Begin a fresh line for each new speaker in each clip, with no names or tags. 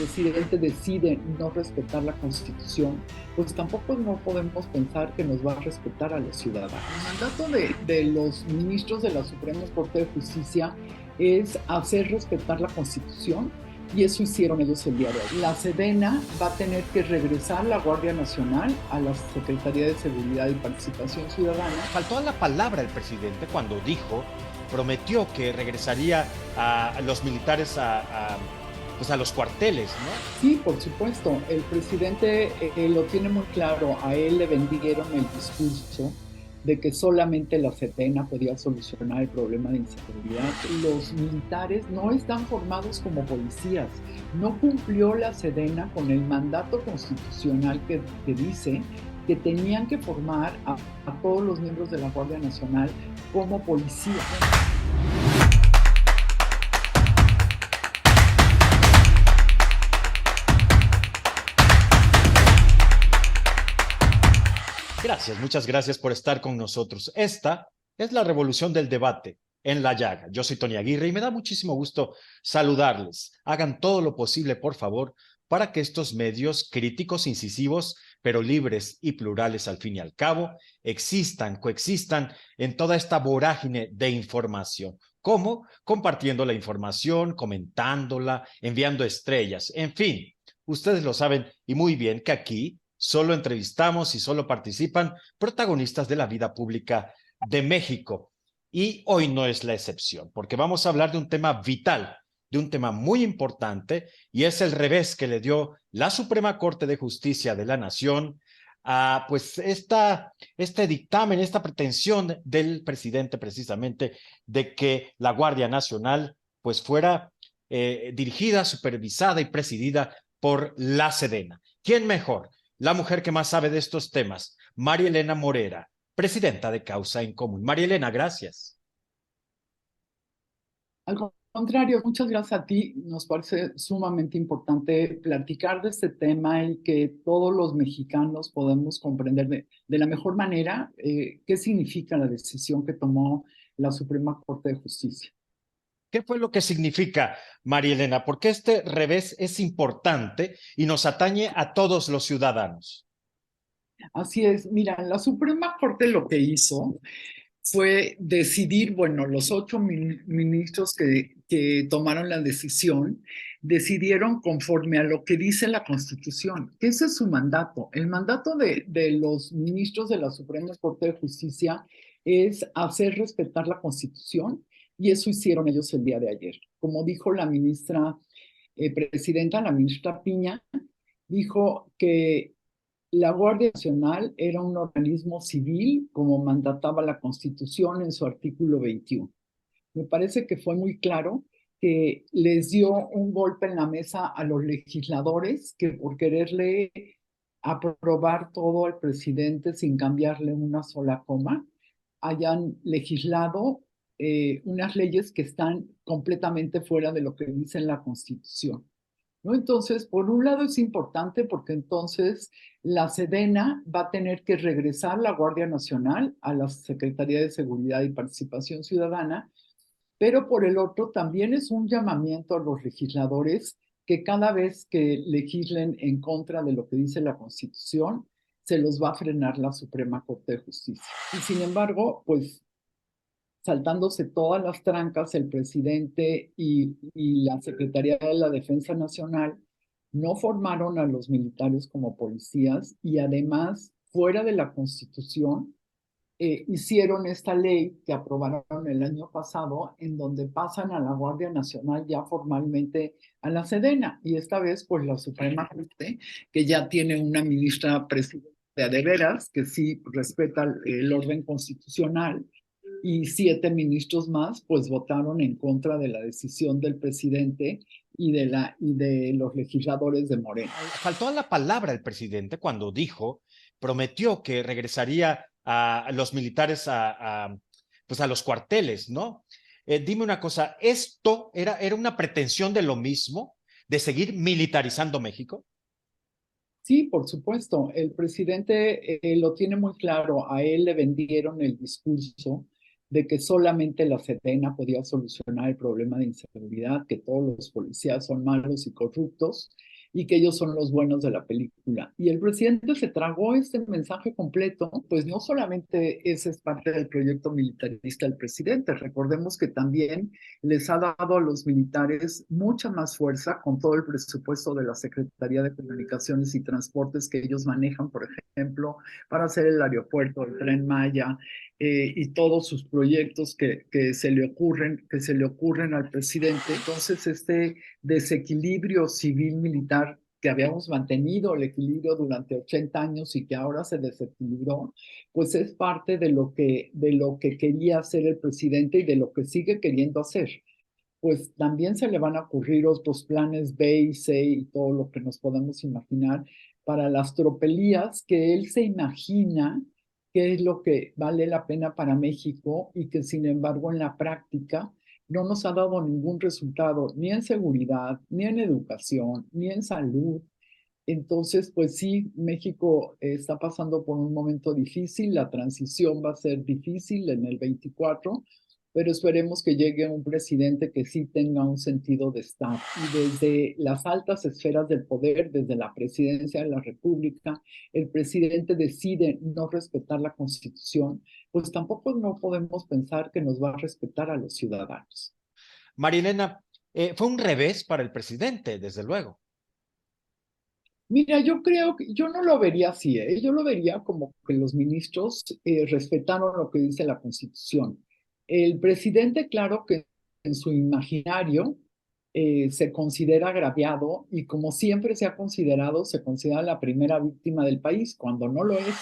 presidente decide no respetar la Constitución, pues tampoco no podemos pensar que nos va a respetar a los ciudadanos. El mandato de los ministros de la Suprema Corte de Justicia es hacer respetar la Constitución, y eso hicieron ellos el día de hoy. La Sedena va a tener que regresar la Guardia Nacional a la Secretaría de Seguridad y Participación Ciudadana.
Faltó a la palabra el presidente cuando prometió que regresaría a los militares pues a los cuarteles, ¿no?
Sí, por supuesto. El presidente lo tiene muy claro. A él le vendieron el discurso de que solamente la Sedena podía solucionar el problema de inseguridad. Los militares no están formados como policías. No cumplió la Sedena con el mandato constitucional que dice que tenían que formar a todos los miembros de la Guardia Nacional como policías.
Gracias, muchas gracias por estar con nosotros. Esta es la revolución del debate en La Llaga. Yo soy Tony Aguirre y me da muchísimo gusto saludarles. Hagan todo lo posible, por favor, para que estos medios críticos, incisivos, pero libres y plurales al fin y al cabo, coexistan en toda esta vorágine de información. ¿Cómo? Compartiendo la información, comentándola, enviando estrellas, en fin. Ustedes lo saben y muy bien que aquí solo entrevistamos y solo participan protagonistas de la vida pública de México. Y hoy no es la excepción, porque vamos a hablar de un tema vital, de un tema muy importante, y es el revés que le dio la Suprema Corte de Justicia de la Nación a pues este dictamen, esta pretensión del presidente precisamente de que la Guardia Nacional pues fuera dirigida, supervisada y presidida por la Sedena. ¿Quién mejor? La mujer que más sabe de estos temas, María Elena Morera, presidenta de Causa en Común. María Elena, gracias.
Al contrario, muchas gracias a ti. Nos parece sumamente importante platicar de este tema y que todos los mexicanos podemos comprender de la mejor manera qué significa la decisión que tomó la Suprema Corte de Justicia.
¿Qué fue lo que significa, María Elena? Porque este revés es importante y nos atañe a todos los ciudadanos.
Así es. Mira, la Suprema Corte lo que hizo fue decidir, bueno, los 8 ministros que tomaron la decisión decidieron conforme a lo que dice la Constitución, que ese es su mandato. El mandato de los ministros de la Suprema Corte de Justicia es hacer respetar la Constitución, y eso hicieron ellos el día de ayer. Como dijo la ministra presidenta, la ministra Piña, dijo que la Guardia Nacional era un organismo civil, como mandataba la Constitución en su artículo 21. Me parece que fue muy claro que les dio un golpe en la mesa a los legisladores que por quererle aprobar todo al presidente sin cambiarle una sola coma, hayan legislado unas leyes que están completamente fuera de lo que dice la Constitución, ¿no? Entonces, por un lado es importante porque entonces la Sedena va a tener que regresar la Guardia Nacional a la Secretaría de Seguridad y Participación Ciudadana, pero por el otro también es un llamamiento a los legisladores que cada vez que legislen en contra de lo que dice la Constitución, se los va a frenar la Suprema Corte de Justicia. Y sin embargo, pues saltándose todas las trancas, el presidente y la Secretaría de la Defensa Nacional no formaron a los militares como policías, y además, fuera de la Constitución, hicieron esta ley que aprobaron el año pasado, en donde pasan a la Guardia Nacional ya formalmente a la Sedena. Y esta vez, pues la Suprema Corte, que ya tiene una ministra presidenta de veras, que sí respeta el orden constitucional, y 7 ministros más, pues votaron en contra de la decisión del presidente y de los legisladores de Morena.
Faltó a la palabra el presidente cuando prometió que regresaría a los militares pues a los cuarteles, ¿no? Dime una cosa, ¿esto era una pretensión de lo mismo, de seguir militarizando México?
Sí, por supuesto. El presidente lo tiene muy claro. A él le vendieron el discurso de que solamente la Sedena podía solucionar el problema de inseguridad, que todos los policías son malos y corruptos. y que ellos son los buenos de la película. Y el presidente se tragó este mensaje completo, pues no solamente ese es parte del proyecto militarista del presidente, recordemos que también les ha dado a los militares mucha más fuerza con todo el presupuesto de la Secretaría de Comunicaciones y Transportes que ellos manejan, por ejemplo, para hacer el aeropuerto, el Tren Maya, y todos sus proyectos que se le ocurren al presidente. Entonces, este desequilibrio civil-militar que habíamos mantenido el equilibrio durante 80 años y que ahora se desequilibró, pues es parte de lo que quería hacer el presidente y de lo que sigue queriendo hacer. Pues también se le van a ocurrir otros planes B y C y todo lo que nos podemos imaginar para las tropelías que él se imagina que es lo que vale la pena para México y que sin embargo en la práctica no nos ha dado ningún resultado, ni en seguridad, ni en educación, ni en salud. Entonces, pues sí, México está pasando por un momento difícil, la transición va a ser difícil en el 24, pero esperemos que llegue un presidente que sí tenga un sentido de Estado. Y desde las altas esferas del poder, desde la presidencia de la República, el presidente decide no respetar la Constitución, pues tampoco no podemos pensar que nos va a respetar a los ciudadanos.
Marilena, fue un revés para el presidente, desde luego.
Mira, yo creo que yo no lo vería así, ¿eh? Yo lo vería como que los ministros respetaron lo que dice la Constitución. El presidente, claro que en su imaginario se considera agraviado y como siempre se ha considerado, se considera la primera víctima del país, cuando no lo es.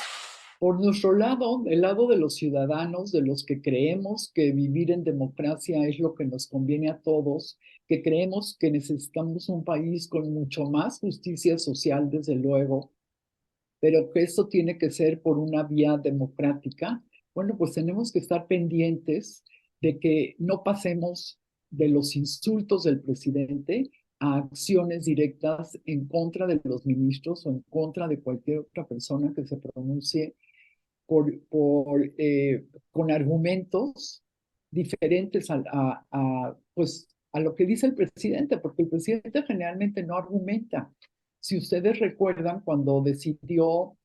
Por nuestro lado, del lado de los ciudadanos, de los que creemos que vivir en democracia es lo que nos conviene a todos, que creemos que necesitamos un país con mucho más justicia social, desde luego, pero que esto tiene que ser por una vía democrática, bueno, pues tenemos que estar pendientes de que no pasemos de los insultos del presidente a acciones directas en contra de los ministros o en contra de cualquier otra persona que se pronuncie con argumentos diferentes pues, a lo que dice el presidente, porque el presidente generalmente no argumenta. Si ustedes recuerdan, cuando decidió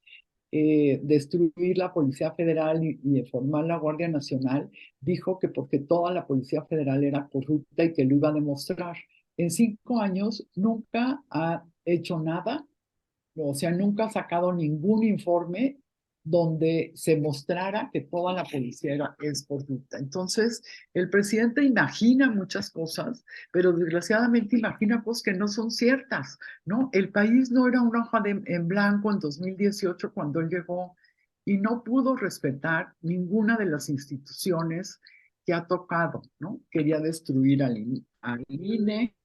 destruir la Policía Federal y formar la Guardia Nacional, dijo que porque toda la Policía Federal era corrupta y que lo iba a demostrar. En 5 años nunca ha hecho nada, o sea, nunca ha sacado ningún informe donde se mostrara que toda la policía es corrupta. Entonces, el presidente imagina muchas cosas, pero desgraciadamente imagina cosas que no son ciertas, ¿no? El país no era una hoja en blanco en 2018 cuando él llegó y no pudo respetar ninguna de las instituciones que ha tocado, ¿no? Quería destruir al INE,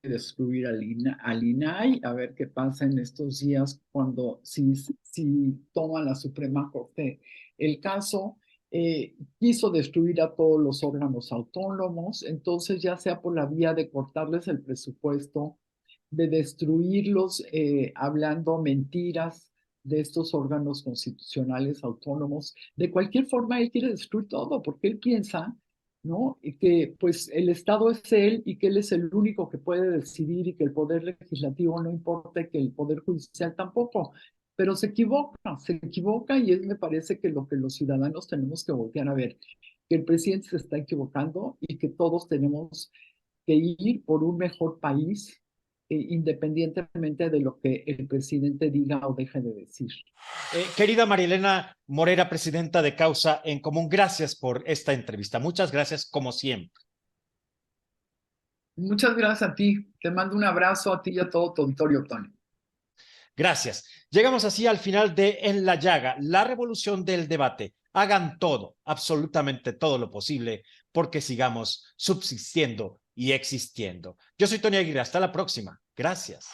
destruir al INAI, a ver qué pasa en estos días cuando si toma la Suprema Corte el caso. Quiso destruir a todos los órganos autónomos, entonces ya sea por la vía de cortarles el presupuesto, de destruirlos hablando mentiras de estos órganos constitucionales autónomos, de cualquier forma él quiere destruir todo porque él piensa, ¿no? Y que pues el Estado es él y que él es el único que puede decidir y que el poder legislativo no importa y que el poder judicial tampoco. Pero se equivoca y me parece que lo que los ciudadanos tenemos que voltear a ver, que el presidente se está equivocando y que todos tenemos que ir por un mejor país, independientemente de lo que el presidente diga o deje de decir.
Querida Marilena Morera, presidenta de Causa en Común, gracias por esta entrevista. Muchas gracias, como siempre.
Muchas gracias a ti. Te mando un abrazo a ti y a todo tu auditorio, Tony.
Gracias. Llegamos así al final de En la Llaga, la revolución del debate. Hagan todo, absolutamente todo lo posible, porque sigamos subsistiendo y existiendo. Yo soy Tony Aguirre. Hasta la próxima. Gracias.